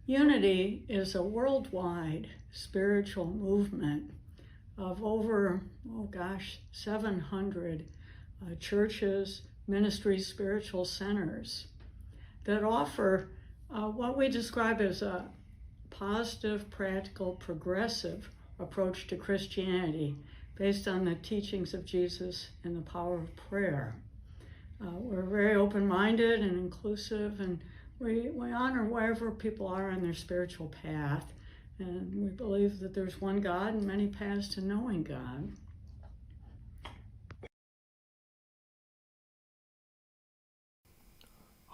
Unity is a worldwide spiritual movement of over, 700 churches, ministries, spiritual centers that offer what we describe as a positive, practical, progressive approach to Christianity based on the teachings of Jesus and the power of prayer. We're very open-minded and inclusive, and we honor wherever people are on their spiritual path, and we believe that there's one God and many paths to knowing God.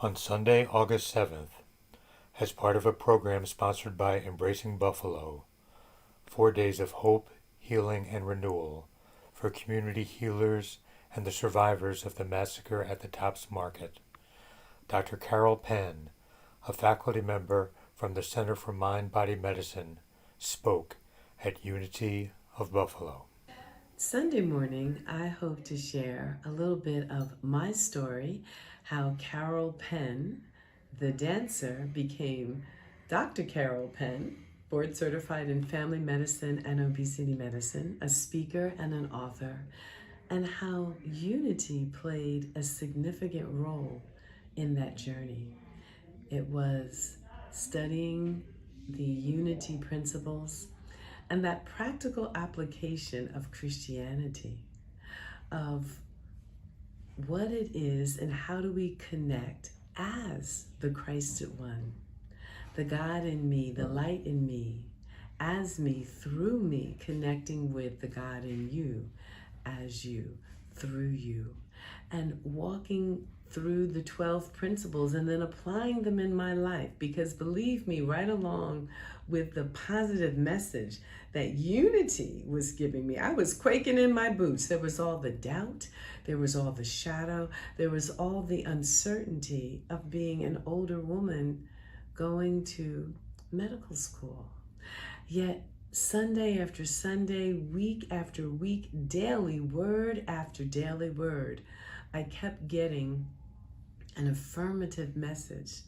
On Sunday, August 7th, as part of a program sponsored by Embracing Buffalo, 4 days of hope, healing, and renewal for community healers and the survivors of the massacre at the Tops Market, Dr. Carol Penn, a faculty member from the Center for Mind-Body Medicine, spoke at Unity of Buffalo. Sunday morning, I hope to share a little bit of my story, how Carol Penn, the dancer, became Dr. Carol Penn, board certified in family medicine and obesity medicine, a speaker and an author, and how unity played a significant role in that journey. It was studying the unity principles and that practical application of Christianity, of what it is and how do we connect as the Christed One, the God in me, the light in me, as me, through me, connecting with the God in you, as you, through you, and walking through the 12 principles and then applying them in my life. Because believe me, right along with the positive message that unity was giving me, I was quaking in my boots. There was all the doubt, there was all the shadow, there was all the uncertainty of being an older woman going to medical school. Yet Sunday after Sunday, week after week, daily word after daily word, I kept getting an affirmative message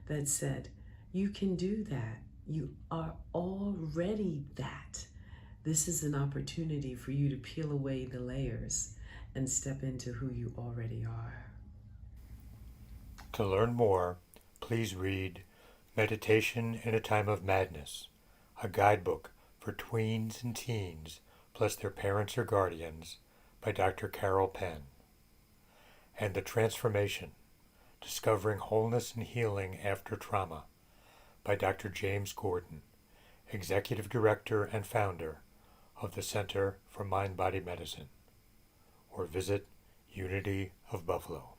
that said, you can do that. You are already that. This is an opportunity for you to peel away the layers and step into who you already are. To learn more, please read Meditation in a Time of Madness, a guidebook for tweens and teens, plus their parents or guardians, by Dr. Carol Penn, and The Transformation, Discovering Wholeness and Healing After Trauma, by Dr. James Gordon, Executive Director and Founder of the Center for Mind-Body Medicine, or visit Unity of Buffalo.